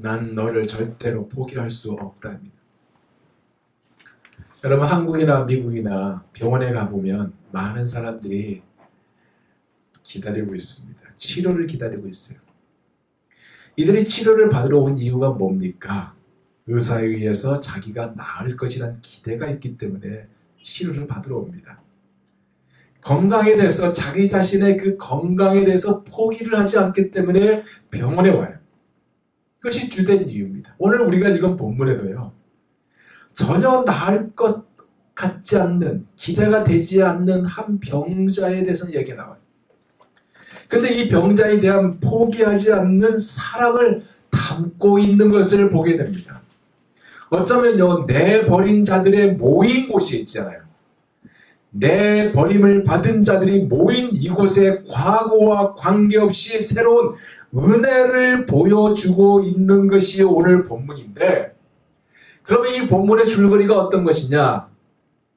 난 너를 절대로 포기할 수 없답니다. 여러분, 한국이나 미국이나 병원에 가보면 많은 사람들이 기다리고 있습니다. 치료를 기다리고 있어요. 이들이 치료를 받으러 온 이유가 뭡니까? 의사에 의해서 자기가 나을 것이라는 기대가 있기 때문에 치료를 받으러 옵니다. 건강에 대해서, 자기 자신의 그 건강에 대해서 포기를 하지 않기 때문에 병원에 와요. 그것이 주된 이유입니다. 오늘 우리가 읽은 본문에도요, 전혀 나을 것 같지 않는, 기대가 되지 않는 한 병자에 대해서 얘기가 나와요. 근데 이 병자에 대한 포기하지 않는 사랑을 담고 있는 것을 보게 됩니다. 어쩌면요, 내버린 자들의 모인 곳이 있잖아요. 내 버림을 받은 자들이 모인 이곳에 과거와 관계없이 새로운 은혜를 보여주고 있는 것이 오늘 본문인데, 그러면 이 본문의 줄거리가 어떤 것이냐?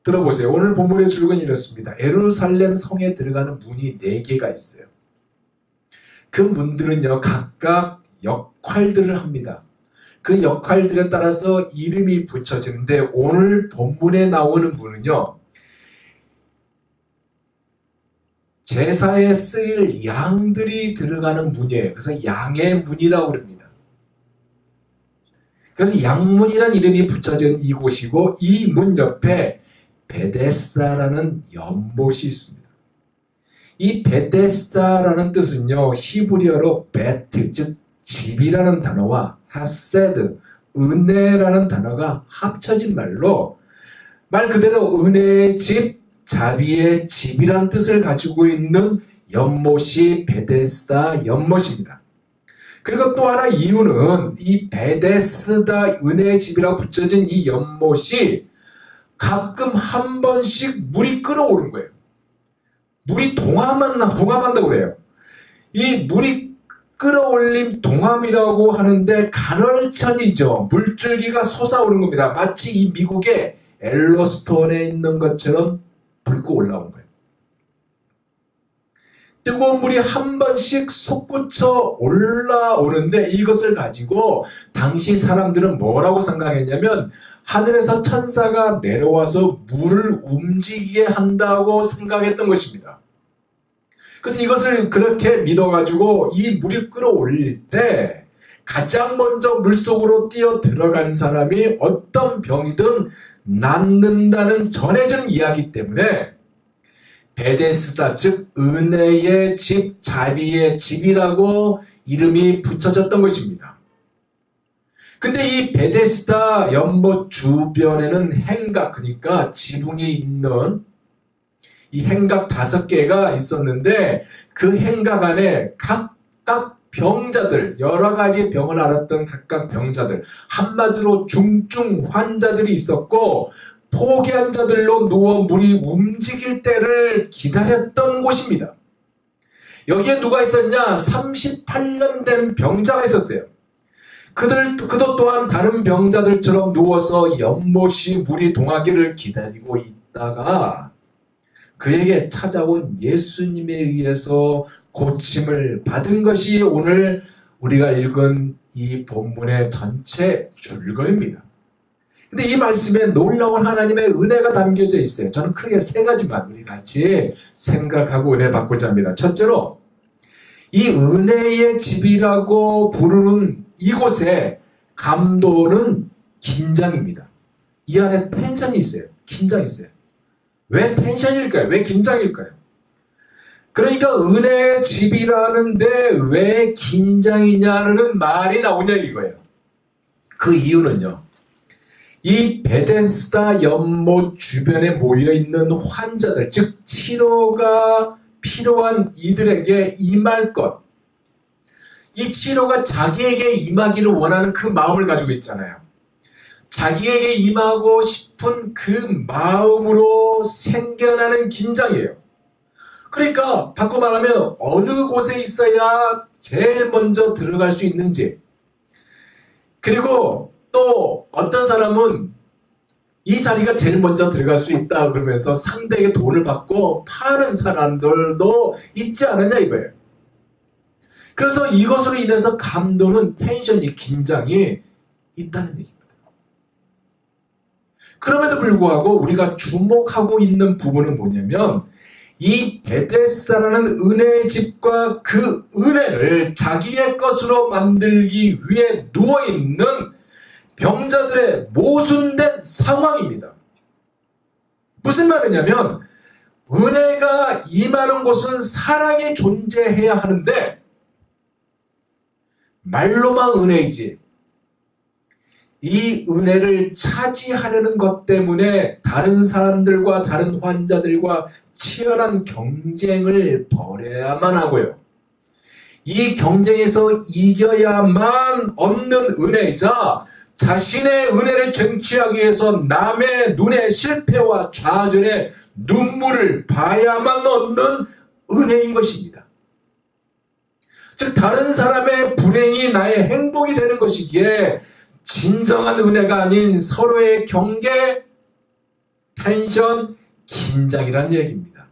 들어보세요. 오늘 본문의 줄거리는 이렇습니다. 예루살렘 성에 들어가는 문이 4개가 있어요. 그 문들은요, 각각 역할들을 합니다. 그 역할들에 따라서 이름이 붙여지는데, 오늘 본문에 나오는 문은요, 제사에 쓰일 양들이 들어가는 문이에요. 그래서 양의 문이라고 합니다. 그래서 양문이라는 이름이 붙여진 이곳이고, 이 문 옆에 베데스다라는 연못이 있습니다. 이 베데스다라는 뜻은요, 히브리어로 베트, 즉 집이라는 단어와 하세드, 은혜라는 단어가 합쳐진 말로, 말 그대로 은혜의 집, 자비의 집이란 뜻을 가지고 있는 연못이 베데스다 연못입니다. 그리고 또 하나 이유는 이 베데스다 은혜의 집이라고 붙여진 이 연못이 가끔 한 번씩 물이 끓어오는 거예요. 물이 동함한다고 그래요. 이 물이 끌어올림 동함이라고 하는데 간헐천이죠. 물줄기가 솟아오르는 겁니다. 마치 이 미국의 엘로스톤에 있는 것처럼 불고 올라온 거예요. 뜨거운 물이 한 번씩 솟구쳐 올라오는데, 이것을 가지고 당시 사람들은 뭐라고 생각했냐면, 하늘에서 천사가 내려와서 물을 움직이게 한다고 생각했던 것입니다. 그래서 이것을 그렇게 믿어가지고 이 물이 끌어올릴 때 가장 먼저 물속으로 뛰어 들어간 사람이 어떤 병이든 낫는다는 전해진 이야기 때문에 베데스다, 즉 은혜의 집, 자비의 집이라고 이름이 붙여졌던 것입니다. 근데 이 베데스다 연못 주변에는 행각, 그러니까 지붕이 있는 이 행각 5개가 있었는데, 그 행각 안에 각각 병자들, 여러 가지 병을 앓았던 각각 병자들, 한마디로 중증 환자들이 있었고, 포기한 자들로 누워 물이 움직일 때를 기다렸던 곳입니다. 여기에 누가 있었냐? 38년 된 병자가 있었어요. 그도 또한 다른 병자들처럼 누워서 연못이 물이 동하기를 기다리고 있다가 그에게 찾아온 예수님에 의해서 고침을 받은 것이 오늘 우리가 읽은 이 본문의 전체 줄거리입니다. 근데 이 말씀에 놀라운 하나님의 은혜가 담겨져 있어요. 저는 크게 3가지만 우리 같이 생각하고 은혜 받고자 합니다. 첫째로, 이 은혜의 집이라고 부르는 이곳의 감도는 긴장입니다. 이 안에 텐션이 있어요. 긴장이 있어요. 왜 텐션일까요? 왜 긴장일까요? 그러니까 은혜의 집이라는데 왜 긴장이냐는 말이 나오냐 이거예요. 그 이유는요, 이 베데스다 연못 주변에 모여있는 환자들, 즉 치료가 필요한 이들에게 임할 것, 이 치료가 자기에게 임하기를 원하는 그 마음을 가지고 있잖아요. 자기에게 임하고 싶은 그 마음으로 생겨나는 긴장이에요. 그러니까 바꿔 말하면 어느 곳에 있어야 제일 먼저 들어갈 수 있는지, 그리고 또 어떤 사람은 이 자리가 제일 먼저 들어갈 수 있다 그러면서 상대에게 돈을 받고 파는 사람들도 있지 않느냐 이거예요. 그래서 이것으로 인해서 감도는 텐션이, 긴장이 있다는 얘기입니다. 그럼에도 불구하고 우리가 주목하고 있는 부분은 뭐냐면 이 베데스다라는 은혜의 집과 그 은혜를 자기의 것으로 만들기 위해 누워있는 병자들의 모순된 상황입니다. 무슨 말이냐면 은혜가 임하는 곳은 사랑이 존재해야 하는데 말로만 은혜이지 이 은혜를 차지하려는 것 때문에 다른 사람들과 다른 환자들과 치열한 경쟁을 벌여야만 하고요. 이 경쟁에서 이겨야만 얻는 은혜이자 자신의 은혜를 쟁취하기 위해서 남의 눈의 실패와 좌절의 눈물을 봐야만 얻는 은혜인 것입니다. 즉 다른 사람의 불행이 나의 행복이 되는 것이기에 진정한 은혜가 아닌 서로의 경계, 텐션, 긴장이란 얘기입니다.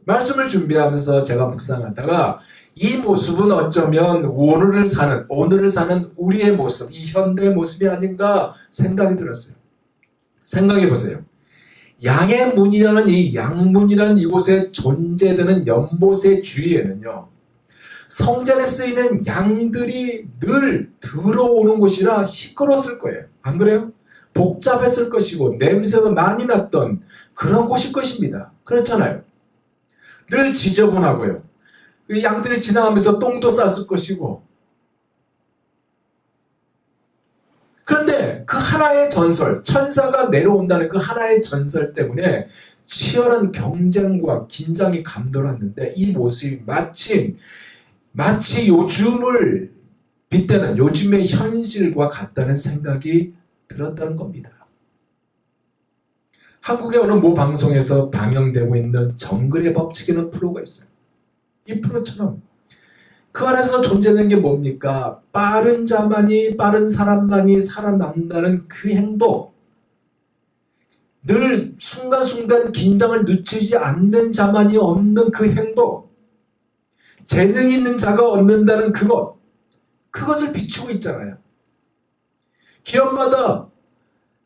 말씀을 준비하면서 제가 묵상하다가 이 모습은 어쩌면 오늘을 사는 우리의 모습, 이 현대의 모습이 아닌가 생각이 들었어요. 생각해 보세요. 양의 문이라는 이 양문이라는 이곳에 존재되는 연못의 주위에는요. 성전에 쓰이는 양들이 늘 들어오는 곳이라 시끄러웠을 거예요. 안 그래요? 복잡했을 것이고 냄새가 많이 났던 그런 곳일 것입니다. 그렇잖아요. 늘 지저분하고요. 양들이 지나가면서 똥도 쌌을 것이고. 그런데 그 하나의 전설, 천사가 내려온다는 그 하나의 전설 때문에 치열한 경쟁과 긴장이 감돌았는데 이 모습이 마치 요즘을 빗대는 요즘의 현실과 같다는 생각이 들었다는 겁니다. 한국의 어느 모 방송에서 방영되고 있는 정글의 법칙이라는 프로가 있어요. 이 프로처럼 그 안에서 존재하는 게 뭡니까? 빠른 사람만이 살아남는다는 그 행복, 늘 순간순간 긴장을 늦추지 않는 자만이 얻는 그 행복, 재능 있는 자가 얻는다는 그것을 비추고 있잖아요. 기업마다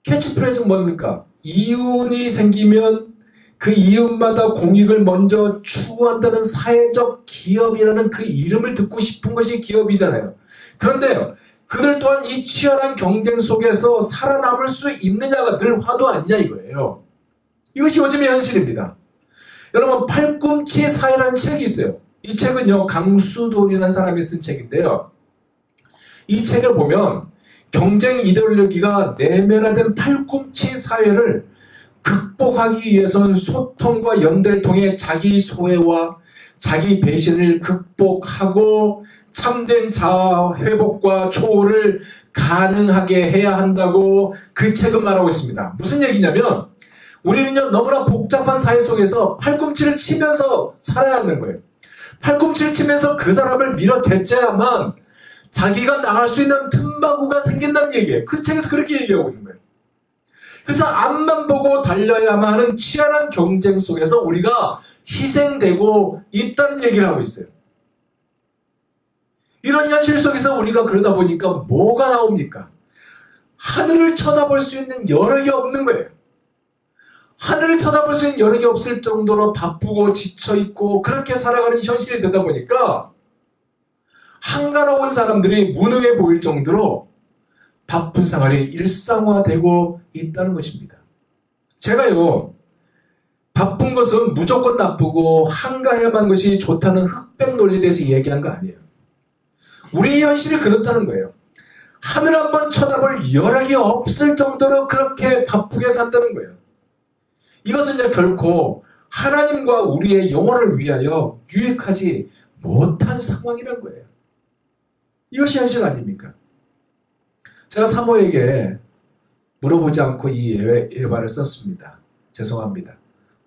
캐치프레이즈가 뭡니까? 이윤이 생기면 그 이윤마다 공익을 먼저 추구한다는 사회적 기업이라는 그 이름을 듣고 싶은 것이 기업이잖아요. 그런데 그들 또한 이 치열한 경쟁 속에서 살아남을 수 있느냐가 늘 화두 아니냐 이거예요. 이것이 요즘의 현실입니다. 여러분 팔꿈치 사회라는 책이 있어요. 이 책은요 강수돈이라는 사람이 쓴 책인데요. 이 책을 보면 경쟁 이데올로기가 내면화된 팔꿈치 사회를 극복하기 위해서는 소통과 연대를 통해 자기 소외와 자기 배신을 극복하고 참된 자아 회복과 초월을 가능하게 해야 한다고 그 책은 말하고 있습니다. 무슨 얘기냐면 우리는요 너무나 복잡한 사회 속에서 팔꿈치를 치면서 살아야 하는 거예요. 팔꿈치를 치면서 그 사람을 밀어제쳐야만 자기가 나갈 수 있는 틈바구가 생긴다는 얘기예요. 그 책에서 그렇게 얘기하고 있는 거예요. 그래서 앞만 보고 달려야만 하는 치열한 경쟁 속에서 우리가 희생되고 있다는 얘기를 하고 있어요. 이런 현실 속에서 우리가 그러다 보니까 뭐가 나옵니까? 하늘을 쳐다볼 수 있는 여력이 없는 거예요. 하늘을 쳐다볼 수 있는 여력이 없을 정도로 바쁘고 지쳐있고 그렇게 살아가는 현실이 되다 보니까 한가로운 사람들이 무능해 보일 정도로 바쁜 생활이 일상화되고 있다는 것입니다. 제가요 바쁜 것은 무조건 나쁘고 한가해야만 것이 좋다는 흑백 논리에 대해서 얘기한 거 아니에요. 우리의 현실이 그렇다는 거예요. 하늘 한번 쳐다볼 여력이 없을 정도로 그렇게 바쁘게 산다는 거예요. 이것은 결코 하나님과 우리의 영혼을 위하여 유익하지 못한 상황이라는 거예요. 이것이 현실 아닙니까? 제가 사모에게 물어보지 않고 이 예화를 썼습니다. 죄송합니다.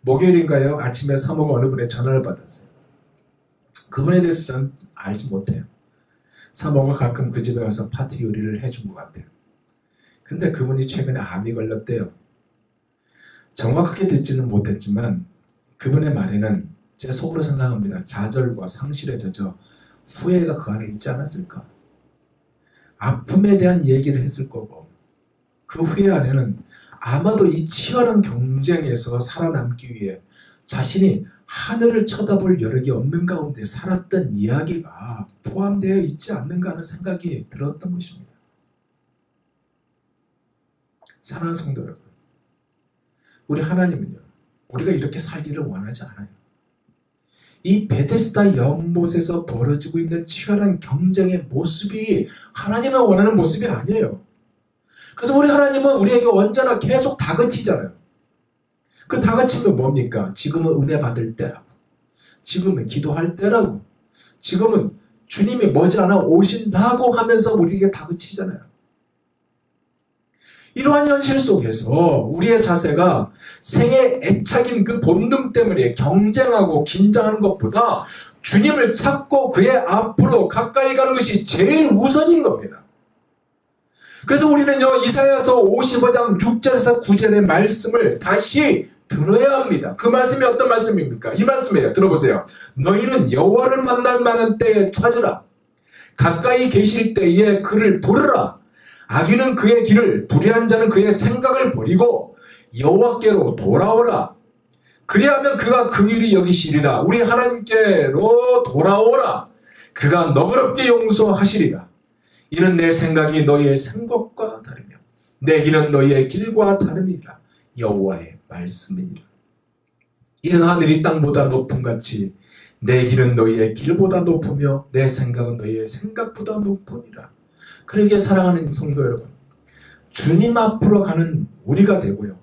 목요일인가요? 아침에 사모가 어느 분의 전화를 받았어요. 그분에 대해서 저는 알지 못해요. 사모가 가끔 그 집에 가서 파티 요리를 해준 것 같아요. 근데 그분이 최근에 암이 걸렸대요. 정확하게 듣지는 못했지만 그분의 말에는 제 속으로 생각합니다. 좌절과 상실에 젖어 후회가 그 안에 있지 않았을까? 아픔에 대한 얘기를 했을 거고 그 후회 안에는 아마도 이 치열한 경쟁에서 살아남기 위해 자신이 하늘을 쳐다볼 여력이 없는 가운데 살았던 이야기가 포함되어 있지 않는가 하는 생각이 들었던 것입니다. 사랑하는 성도 여러분, 우리 하나님은요, 우리가 이렇게 살기를 원하지 않아요. 이 베데스다 연못에서 벌어지고 있는 치열한 경쟁의 모습이 하나님의 원하는 모습이 아니에요. 그래서 우리 하나님은 우리에게 언제나 계속 다그치잖아요. 그 다그침은 뭡니까? 지금은 은혜 받을 때라고, 지금은 기도할 때라고, 지금은 주님이 머지않아 오신다고 하면서 우리에게 다그치잖아요. 이러한 현실 속에서 우리의 자세가 생의 애착인 그 본능 때문에 경쟁하고 긴장하는 것보다 주님을 찾고 그의 앞으로 가까이 가는 것이 제일 우선인 겁니다. 그래서 우리는요, 이사야서 55장 6절에서 9절의 말씀을 다시 들어야 합니다. 그 말씀이 어떤 말씀입니까? 이 말씀이에요. 들어보세요. 너희는 여호와를 만날 만한 때에 찾으라. 가까이 계실 때에 그를 부르라. 악인은 그의 길을, 불의한 자는 그의 생각을 버리고 여호와께로 돌아오라. 그리하면 그가 긍휼히 여기시리라. 우리 하나님께로 돌아오라. 그가 너그럽게 용서하시리라. 이는 내 생각이 너희의 생각과 다르며 내 길은 너희의 길과 다름이라. 여호와의 말씀이니라. 이는 하늘이 땅보다 높음같이 내 길은 너희의 길보다 높으며 내 생각은 너희의 생각보다 높으니라. 그러기에 사랑하는 성도 여러분, 주님 앞으로 가는 우리가 되고요,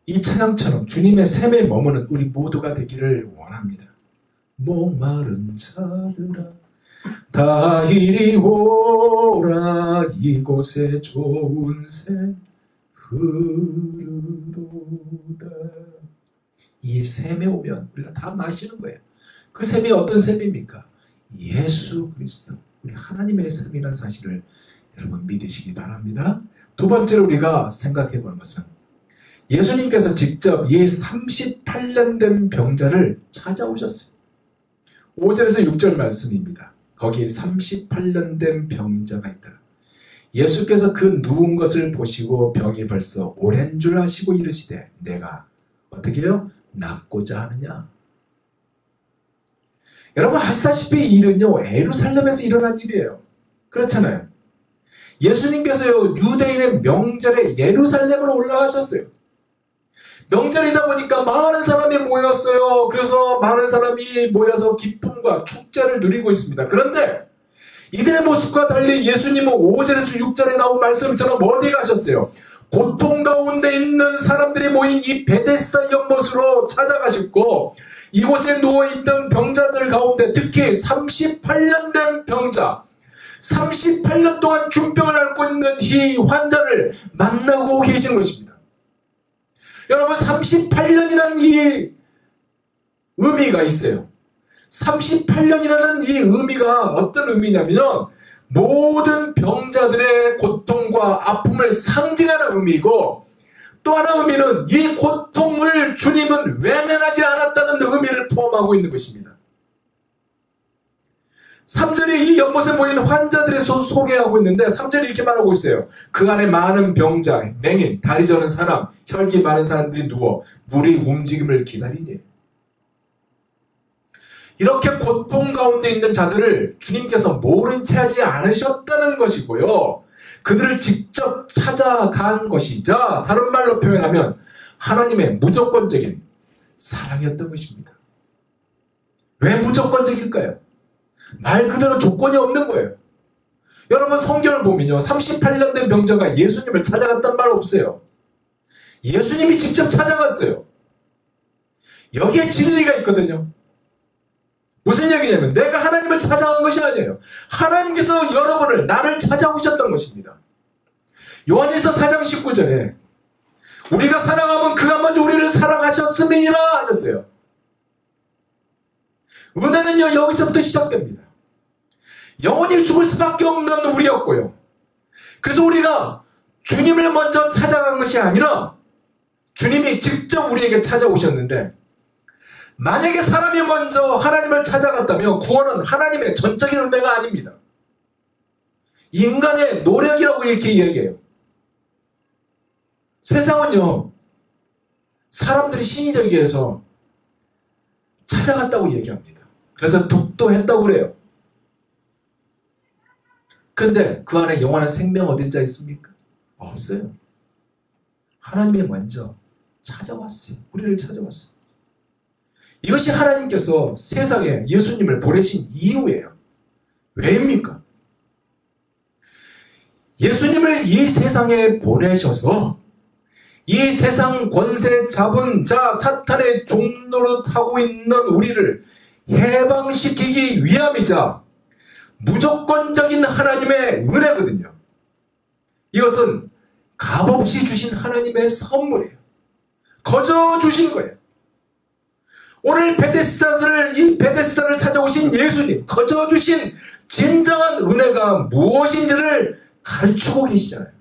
이 찬양처럼 주님의 샘에 머무는 우리 모두가 되기를 원합니다. 목마른 자들아 다 이리 오라. 이곳에 좋은 샘 흐르도다. 이 샘에 오면 우리가 다 마시는 거예요. 그 샘이 어떤 샘입니까? 예수 그리스도, 우리 하나님의 샘이라는 사실을 여러분 믿으시기 바랍니다. 두 번째로 우리가 생각해 볼 것은 예수님께서 직접 이 38년 된 병자를 찾아오셨어요. 5절에서 6절 말씀입니다. 거기 38년 된 병자가 있더라. 예수께서 그 누운 것을 보시고 병이 벌써 오랜 줄 아시고 이르시되 내가 어떻게 해요? 낫고자 하느냐. 여러분 아시다시피 이 일은요, 예루살렘에서 일어난 일이에요. 그렇잖아요. 예수님께서요, 유대인의 명절에 예루살렘으로 올라가셨어요. 명절이다 보니까 많은 사람이 모였어요. 그래서 많은 사람이 모여서 기쁨과 축제를 누리고 있습니다. 그런데 이들의 모습과 달리 예수님은 5절에서 6절에 나온 말씀처럼 어디 가셨어요? 고통 가운데 있는 사람들이 모인 이 베데스다 연못으로 찾아가셨고, 이곳에 누워있던 병자들 가운데 특히 38년 된 병자, 38년 동안 중병을 앓고 있는 이 환자를 만나고 계시는 것입니다. 여러분 38년이라는 이 의미가 있어요. 38년이라는 이 의미가 어떤 의미냐면 모든 병자들의 고통과 아픔을 상징하는 의미이고, 또 하나 의미는 이 고통을 주님은 외면하지 않았다는 의미를 포함하고 있는 것입니다. 3절이 이 연못에 모인 환자들의 소개하고 있는데 3절이 이렇게 말하고 있어요. 그 안에 많은 병자, 맹인, 다리 저는 사람, 혈기 많은 사람들이 누워 물이 움직임을 기다리니. 이렇게 고통 가운데 있는 자들을 주님께서 모른 채 하지 않으셨다는 것이고요, 그들을 직접 찾아간 것이자 다른 말로 표현하면 하나님의 무조건적인 사랑이었던 것입니다. 왜 무조건적일까요? 말 그대로 조건이 없는 거예요. 여러분 성경을 보면요, 38년 된 병자가 예수님을 찾아갔단 말 없어요. 예수님이 직접 찾아갔어요. 여기에 진리가 있거든요. 무슨 얘기냐면 내가 하나님을 찾아간 것이 아니에요. 하나님께서 여러분을, 나를 찾아오셨던 것입니다. 요한일서 4장 19절에 우리가 사랑하면 그가 먼저 우리를 사랑하셨음이니라 하셨어요. 은혜는요, 여기서부터 시작됩니다. 영원히 죽을 수밖에 없는 우리였고요. 그래서 우리가 주님을 먼저 찾아간 것이 아니라 주님이 직접 우리에게 찾아오셨는데, 만약에 사람이 먼저 하나님을 찾아갔다면 구원은 하나님의 전적인 은혜가 아닙니다. 인간의 노력이라고 이렇게 이야기해요. 세상은요, 사람들이 신이 되기 위해서 찾아갔다고 얘기합니다. 그래서 독도했다고 그래요. 그런데 그 안에 영원한 생명 얻은 자 있습니까? 없어요. 하나님이 먼저 찾아왔어요. 우리를 찾아왔어요. 이것이 하나님께서 세상에 예수님을 보내신 이유예요. 왜입니까? 예수님을 이 세상에 보내셔서 이 세상 권세 잡은 자 사탄의 종노릇하고 있는 우리를 해방시키기 위함이자 무조건적인 하나님의 은혜거든요. 이것은 값없이 주신 하나님의 선물이에요. 거저 주신 거예요. 오늘 이 베데스다를 찾아오신 예수님, 거저 주신 진정한 은혜가 무엇인지를 가르치고 계시잖아요.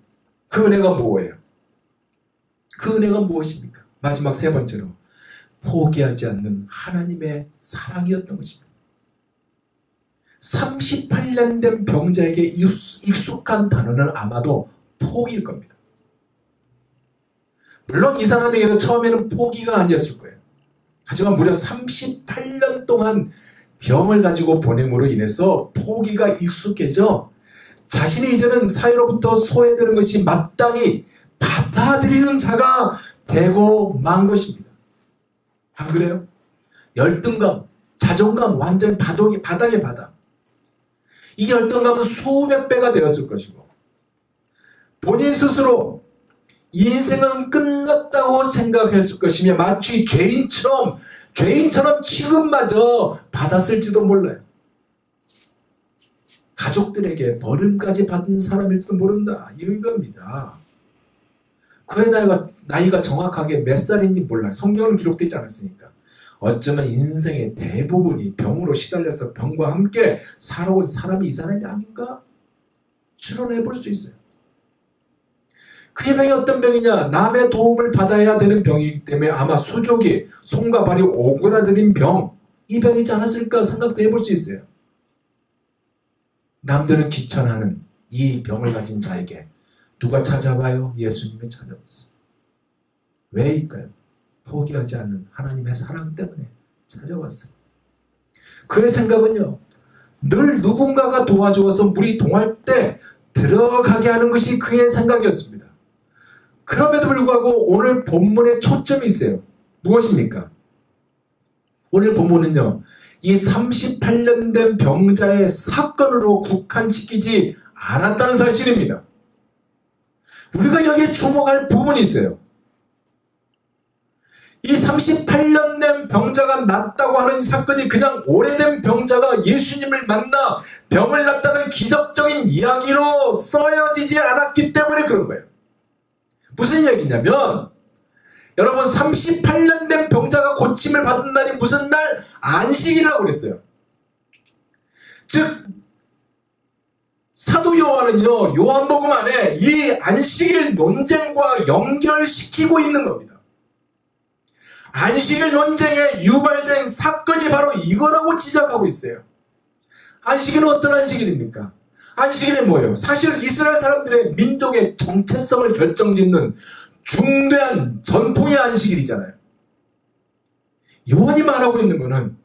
그 은혜가 뭐예요? 그 은혜가 무엇입니까? 마지막 세 번째로 포기하지 않는 하나님의 사랑이었던 것입니다. 38년 된 병자에게 익숙한 단어는 아마도 포기일 겁니다. 물론 이 사람에게는 처음에는 포기가 아니었을 거예요. 하지만 무려 38년 동안 병을 가지고 보냄으로 인해서 포기가 익숙해져 자신이 이제는 사회로부터 소외되는 것이 마땅히 받아들이는 자가 되고 만 것입니다. 안 그래요? 열등감, 자존감 완전 바닥에 바닥. 이 열등감은 수백 배가 되었을 것이고 본인 스스로 인생은 끝났다고 생각했을 것이며 마치 죄인처럼 취급마저 받았을지도 몰라요. 가족들에게 버림까지 받은 사람일지도 모른다. 이겁니다. 그의 나이가 정확하게 몇 살인지 몰라요. 성경은 기록되지 않았으니까. 어쩌면 인생의 대부분이 병으로 시달려서 병과 함께 살아온 사람이 이 사람이 아닌가? 추론해 볼 수 있어요. 그의 병이 어떤 병이냐? 남의 도움을 받아야 되는 병이기 때문에 아마 수족이 손과 발이 오그라드는 병, 이 병이지 않았을까 생각도 해볼 수 있어요. 남들은 귀찮아하는 이 병을 가진 자에게 누가 찾아와요? 예수님이 찾아왔어요. 왜일까요? 포기하지 않는 하나님의 사랑 때문에 찾아왔어요. 그의 생각은요, 늘 누군가가 도와주어서 물이 동할 때 들어가게 하는 것이 그의 생각이었습니다. 그럼에도 불구하고 오늘 본문에 초점이 있어요. 무엇입니까? 오늘 본문은요, 이 38년 된 병자의 사건으로 국한시키지 않았다는 사실입니다. 우리가 여기에 주목할 부분이 있어요. 이 38년 된 병자가 낫다고 하는 사건이 그냥 오래된 병자가 예수님을 만나 병을 낫다는 기적적인 이야기로 써여지지 않았기 때문에 그런 거예요. 무슨 얘기냐면 여러분 38년 된 병자가 고침을 받은 날이 무슨 날? 안식이라고 그랬어요. 즉 사도 요한은요, 요한복음 안에 이 안식일 논쟁과 연결시키고 있는 겁니다. 안식일 논쟁에 유발된 사건이 바로 이거라고 지적하고 있어요. 안식일은 어떤 안식일입니까? 안식일이 뭐예요? 사실 이스라엘 사람들의 민족의 정체성을 결정짓는 중대한 전통의 안식일이잖아요. 요한이 말하고 있는 것은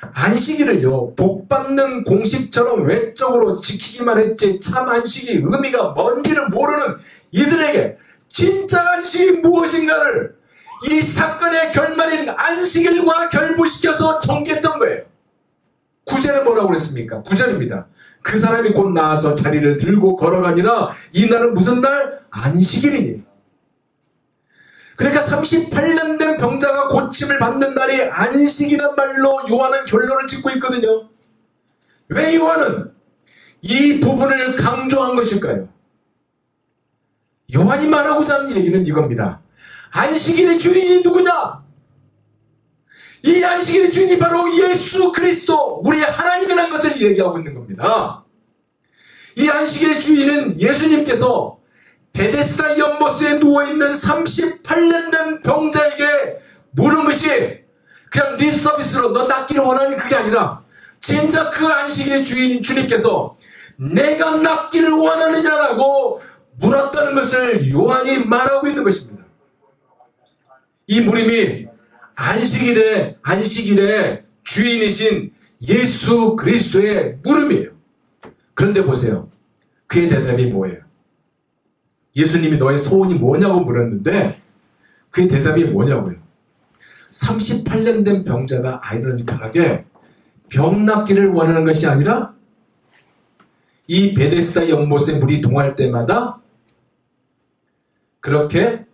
안식일을요, 복받는 공식처럼 외적으로 지키기만 했지 참 안식의 의미가 뭔지를 모르는 이들에게 진짜 안식이 무엇인가를 이 사건의 결말인 안식일과 결부시켜서 전개했던 거예요. 9절은 뭐라고 그랬습니까? 9절입니다. 그 사람이 곧 나와서 자리를 들고 걸어가니라. 이 날은 무슨 날? 안식일이니. 그러니까 38년 된 병자가 고침을 받는 날이 안식이란 말로 요한은 결론을 짓고 있거든요. 왜 요한은 이 부분을 강조한 것일까요? 요한이 말하고자 하는 얘기는 이겁니다. 안식일의 주인이 누구냐? 이 안식일의 주인이 바로 예수 그리스도, 우리 하나님이라는 것을 얘기하고 있는 겁니다. 이 안식일의 주인은 예수님께서 베데스다 연못에 누워있는 38년 된 병자에게 물은 것이 그냥 립 서비스로 너 낫기를 원하니 그게 아니라 진짜 그 안식일의 주인인 주님께서 내가 낫기를 원하느냐라고 물었다는 것을 요한이 말하고 있는 것입니다. 이 물음이 안식일의 주인이신 예수 그리스도의 물음이에요. 그런데 보세요. 그의 대답이 뭐예요? 예수님이 너의 소원이 뭐냐고 물었는데 그의 대답이 뭐냐고요? 38년 된 병자가 아이러니컬하게 병 낫기를 원하는 것이 아니라 이 베데스다 연못에 물이 동할 때마다 그렇게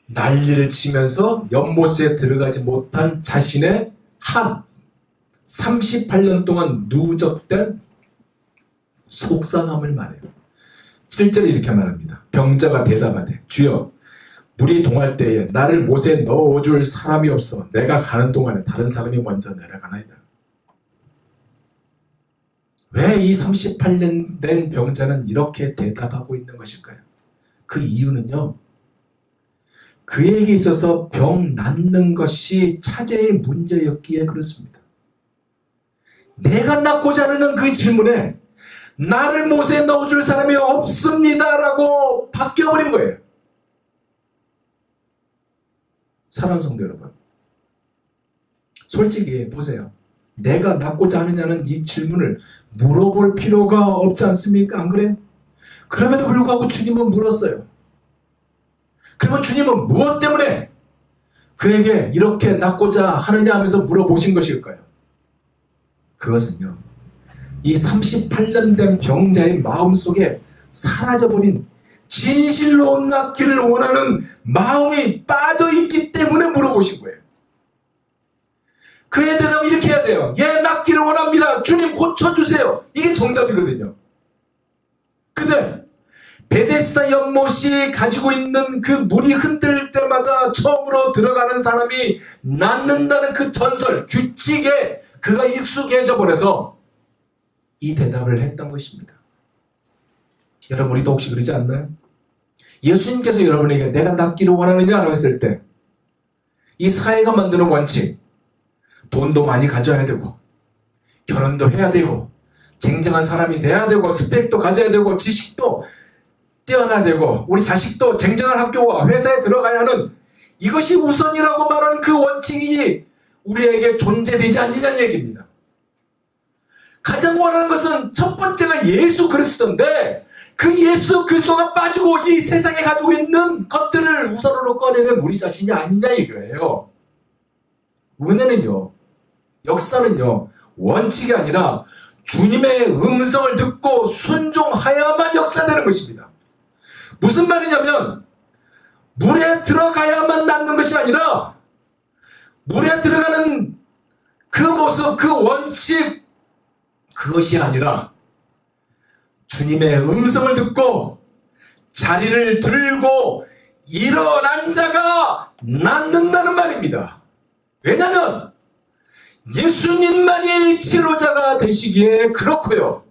난리를 치면서 연못에 들어가지 못한 자신의 38년 동안 누적된 속상함을 말해요. 7절에 이렇게 말합니다. 병자가 대답하되 주여 물이 동할 때에 나를 못에 넣어줄 사람이 없어 내가 가는 동안에 다른 사람이 먼저 내려가나이다. 왜 이 38년 된 병자는 이렇게 대답하고 있는 것일까요? 그 이유는요. 그에게 있어서 병 낫는 것이 차제의 문제였기에 그렇습니다. 내가 낫고자 하는 그 질문에 나를 못에 넣어줄 사람이 없습니다라고 바뀌어버린 거예요. 사랑하는 성도 여러분, 솔직히 보세요. 내가 낫고자 하느냐는 이 질문을 물어볼 필요가 없지 않습니까? 안 그래요? 그럼에도 불구하고 주님은 물었어요. 그러면 주님은 무엇 때문에 그에게 이렇게 낫고자 하느냐 하면서 물어보신 것일까요? 그것은요, 이 38년 된 병자의 마음속에 사라져버린 진실로 낫기를 원하는 마음이 빠져있기 때문에 물어보신 거예요. 그의 대답은 이렇게 해야 돼요. 예, 낫기를 원합니다. 주님 고쳐주세요. 이게 정답이거든요. 근데 베데스다 연못이 가지고 있는 그 물이 흔들 때마다 처음으로 들어가는 사람이 낫는다는 그 전설, 규칙에 그가 익숙해져 버려서 이 대답을 했던 것입니다. 여러분, 우리도 혹시 그러지 않나요? 예수님께서 여러분에게 내가 낫기를 원하느냐라고 했을 때 이 사회가 만드는 원칙, 돈도 많이 가져야 되고 결혼도 해야 되고 쟁쟁한 사람이 돼야 되고 스펙도 가져야 되고 지식도 뛰어나야 되고 우리 자식도 쟁쟁한 학교와 회사에 들어가야 하는 이것이 우선이라고 말하는 그 원칙이 우리에게 존재되지 않느냐는 얘기입니다. 가장 원하는 것은 첫 번째가 예수 그리스도인데 그 예수 그리스도가 빠지고 이 세상에 가지고 있는 것들을 우선으로 꺼내는 우리 자신이 아니냐 이거예요. 은혜는요, 역사는요, 원칙이 아니라 주님의 음성을 듣고 순종하여야만 역사되는 것입니다. 무슨 말이냐면 물에 들어가야만 낫는 것이 아니라 물에 들어가는 그 모습, 그 원칙, 그것이 아니라 주님의 음성을 듣고 자리를 들고 일어난 자가 낫는다는 말입니다. 왜냐하면 예수님만이 치료자가 되시기에 그렇고요.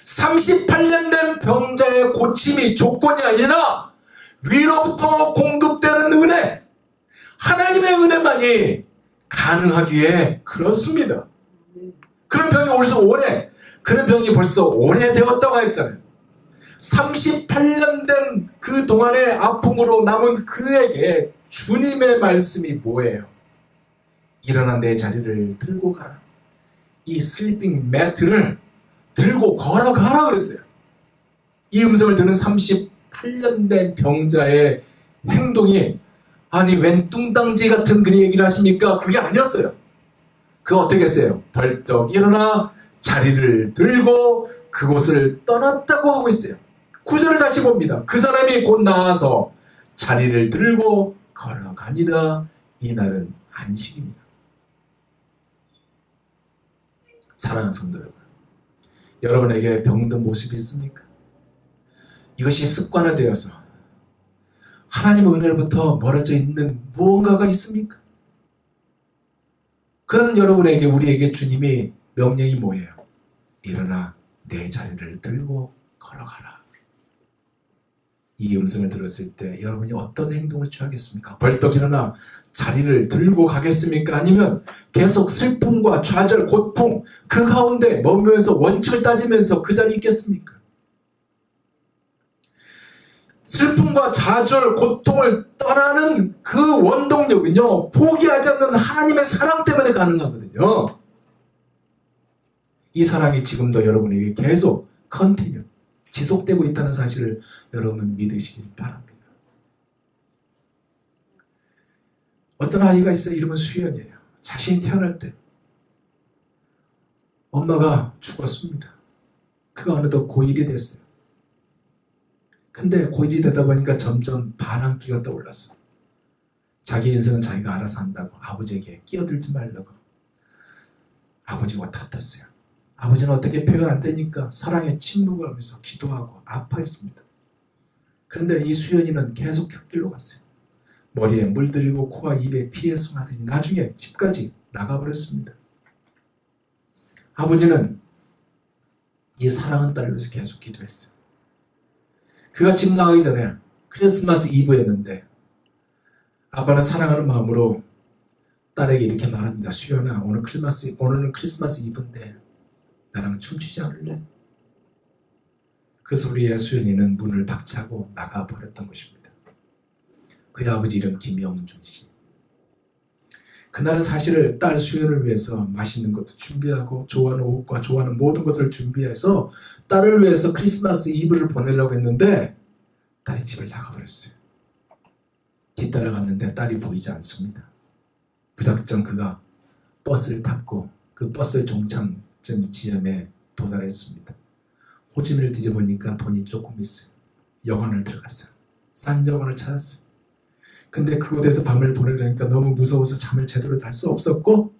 38년 된 병자의 고침이 조건이 아니라 위로부터 공급되는 은혜, 하나님의 은혜만이 가능하기에 그렇습니다. 그런 병이 벌써 오래되었다고 했잖아요. 38년 된 그 동안의 아픔으로 남은 그에게 주님의 말씀이 뭐예요? 일어나 내 자리를 들고 가라. 이 슬리핑 매트를 들고 걸어가라 그랬어요. 이 음성을 듣는 38년 된 병자의 행동이 아니 웬 뚱땅지 같은 그런 얘기를 하십니까? 그게 아니었어요. 그가 어떻게 했어요? 벌떡 일어나 자리를 들고 그곳을 떠났다고 하고 있어요. 9절을 다시 봅니다. 그 사람이 곧 나와서 자리를 들고 걸어가니라. 이날은 안식입니다. 사랑하는 성도 여러분, 여러분에게 병든 모습이 있습니까? 이것이 습관화되어서 하나님의 은혜로부터 멀어져 있는 무언가가 있습니까? 그런 여러분에게, 우리에게 주님이 명령이 뭐예요? 일어나 내 자리를 들고 걸어가라. 이 음성을 들었을 때 여러분이 어떤 행동을 취하겠습니까? 벌떡 일어나 자리를 들고 가겠습니까? 아니면 계속 슬픔과 좌절, 고통 그 가운데 머무면서 원칙을 따지면서 그 자리에 있겠습니까? 슬픔과 좌절, 고통을 떠나는 그 원동력은요, 포기하지 않는 하나님의 사랑 때문에 가능하거든요. 이 사랑이 지금도 여러분에게 계속 컨티뉴 지속되고 있다는 사실을 여러분 믿으시기 바랍니다. 어떤 아이가 있어요. 이름은 수연이에요. 자신이 태어날 때 엄마가 죽었습니다. 그가 어느덧 고1이 됐어요. 근데 고1이 되다 보니까 점점 반항기가 떠올랐어. 자기 인생은 자기가 알아서 한다고 아버지에게 끼어들지 말라고 아버지와 다퉜어요. 아버지는 어떻게 표현 안 되니까 사랑에 침묵을 하면서 기도하고 아파했습니다. 그런데 이 수연이는 계속 곁길로 갔어요. 머리에 물들이고 코와 입에 피해서 하더니 나중에 집까지 나가버렸습니다. 아버지는 이 사랑하는 딸을 위해서 계속 기도했어요. 그가 집 나가기 전에 크리스마스 이브였는데 아빠는 사랑하는 마음으로 딸에게 이렇게 말합니다. 수연아, 오늘은 크리스마스 이브인데 나랑 춤추지 않을래? 그 소리에 수연이는 문을 박차고 나가버렸던 것입니다. 그의 아버지 이름 김영준 씨. 그날은 사실을 딸 수연을 위해서 맛있는 것도 준비하고 좋아하는 옷과 좋아하는 모든 것을 준비해서 딸을 위해서 크리스마스 이브를 보내려고 했는데 딸이 집을 나가버렸어요. 뒤따라갔는데 딸이 보이지 않습니다. 무작정 그가 버스를 탔고 그 버스 종착 지점에 도달했습니다. 호지민을 뒤져보니까 돈이 조금 있어요. 여관을 들어갔어요. 싼 여관을 찾았어요. 근데 그곳에서 밤을 보내려니까 너무 무서워서 잠을 제대로 잘 수 없었고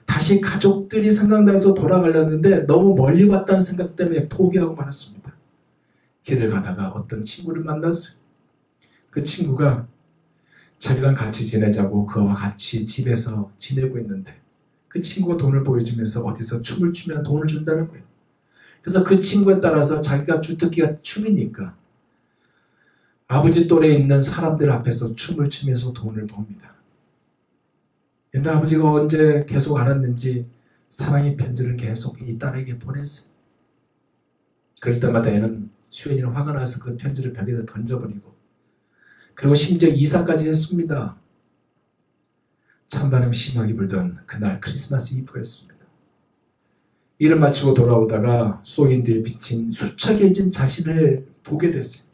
다시 가족들이 생각나서 돌아가려는데 너무 멀리 왔다는 생각 때문에 포기하고 말았습니다. 길을 가다가 어떤 친구를 만났어요. 그 친구가 자기랑 같이 지내자고 그와 같이 집에서 지내고 있는데 그 친구가 돈을 보여주면서 어디서 춤을 추면 돈을 준다는 거예요. 그래서 그 친구에 따라서 자기가 주특기가 춤이니까 아버지 또래에 있는 사람들 앞에서 춤을 추면서 돈을 법니다. 근데 아버지가 언제 계속 알았는지 사랑의 편지를 계속 이 딸에게 보냈어요. 그럴 때마다 애는 수연이는 화가 나서 그 편지를 벽에다 던져버리고 그리고 심지어 이사까지 했습니다. 찬바람이 심하게 불던 그날 크리스마스 이브였습니다. 일을 마치고 돌아오다가 소인도에 비친 수척해진 자신을 보게 됐어요.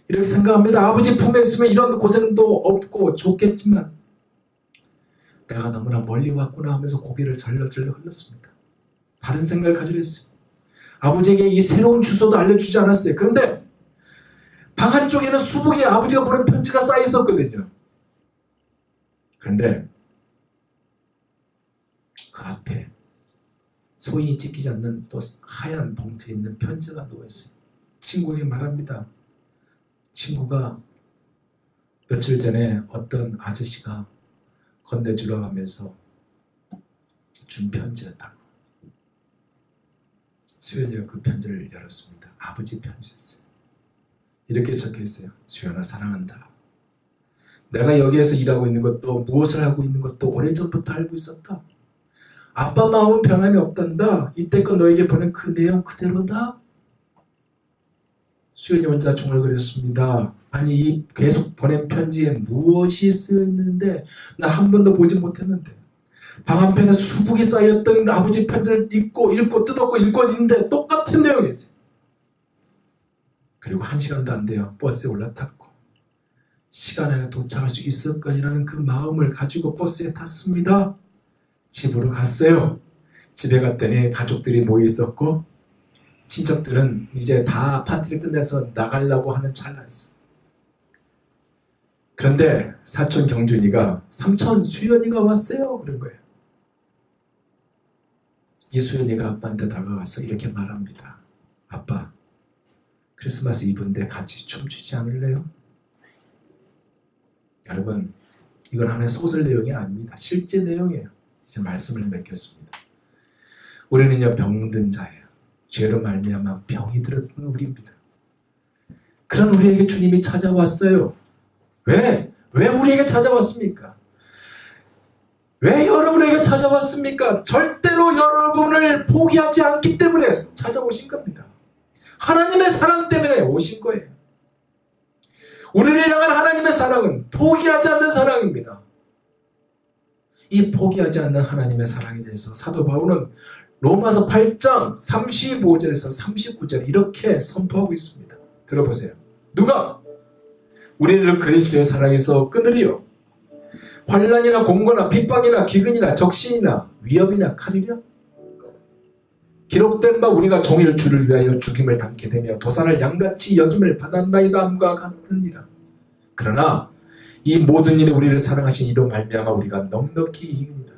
이렇게 생각합니다. 아버지 품에 있으면 이런 고생도 없고 좋겠지만 내가 너무나 멀리 왔구나 하면서 고개를 절레절레 흘렸습니다. 다른 생각을 가지려 했어요. 아버지에게 이 새로운 주소도 알려주지 않았어요. 그런데 방 한쪽에는 수북에 아버지가 보낸 편지가 쌓여 있었거든요. 그런데 그 앞에 소인이 찍히지 않는 또 하얀 봉투에 있는 편지가 놓여있어요. 친구에게 말합니다. 친구가 며칠 전에 어떤 아저씨가 건네주러 가면서 준 편지였다고. 수연이가 그 편지를 열었습니다. 아버지 편지였어요. 이렇게 적혀있어요. 수연아 사랑한다. 내가 여기에서 일하고 있는 것도 무엇을 하고 있는 것도 오래전부터 알고 있었다. 아빠 마음은 변함이 없단다. 이때껏 너에게 보낸 그 내용 그대로다. 수연이 혼자 중얼거렸습니다. 아니 이 계속 보낸 편지에 무엇이 쓰여있는데 나 한 번도 보지 못했는데 방 한편에 수북이 쌓였던 아버지 편지를 읽고 뜯었고 읽고 있는데 똑같은 내용이었어요. 그리고 1시간도 안 돼요. 버스에 올라탔고 시간 안에 도착할 수 있을 거라는 그 마음을 가지고 버스에 탔습니다. 집으로 갔어요. 집에 갔더니 가족들이 모여 있었고 친척들은 이제 다 파티를 끝내서 나가려고 하는 찰나였어요. 그런데 사촌 경준이가 삼촌 수연이가 왔어요. 그런 거예요. 이 수연이가 아빠한테 다가가서 이렇게 말합니다. 아빠, 크리스마스 이브인데 같이 춤추지 않을래요? 여러분, 이건 하나의 소설 내용이 아닙니다. 실제 내용이에요. 이제 말씀을 맺겠습니다. 우리는요 병든 자예요. 죄로 말미암아 병이 들었던 우리입니다. 그런 우리에게 주님이 찾아왔어요. 왜? 왜 우리에게 찾아왔습니까? 왜 여러분에게 찾아왔습니까? 절대로 여러분을 포기하지 않기 때문에 찾아오신 겁니다. 하나님의 사랑 때문에 오신 거예요. 우리를 향한 하나님의 사랑은 포기하지 않는 사랑입니다. 이 포기하지 않는 하나님의 사랑에 대해서 사도 바울은 로마서 8장 35절에서 39절 이렇게 선포하고 있습니다. 들어보세요. 누가 우리를 그리스도의 사랑에서 끊으리요? 환난이나 공고나 핍박이나 기근이나 적신이나 위협이나 칼이랴? 기록된 바 우리가 종일 주를 위하여 죽임을 당게 되며 도살을 양같이 여김을 받았나이다 함과 같으니라. 그러나 이 모든 일에 우리를 사랑하신 이로 말미암아 우리가 넉넉히 이기니라.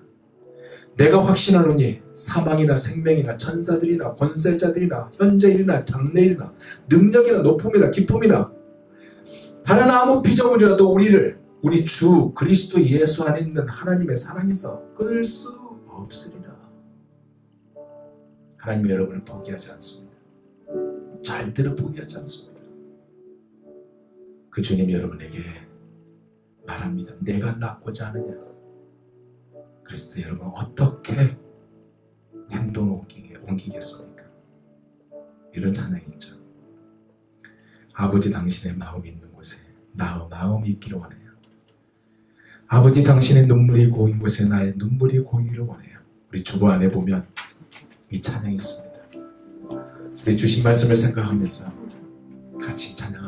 내가 확신하노니 사망이나 생명이나 천사들이나 권세자들이나 현재일이나 장래일이나 능력이나 높음이나 기쁨이나 다른 아무 피조물이라도 우리를 우리 주 그리스도 예수 안에 있는 하나님의 사랑에서 끊을 수 없으리라. 하나님이 여러분을 포기하지 않습니다. 절대로 포기하지 않습니다. 그 주님이 여러분에게 말합니다. 내가 낳고자 하느냐? 그랬을 때 여러분 어떻게 행동을 옮기겠습니까? 이런 찬양이 있죠. 아버지 당신의 마음이 있는 곳에 나의 마음이 있기를 원해요. 아버지 당신의 눈물이 고인 곳에 나의 눈물이 고이기를 원해요. 우리 주보 안에 보면 이 찬양이 있습니다. 우리 주신 말씀을 생각하면서 같이 찬양합니다.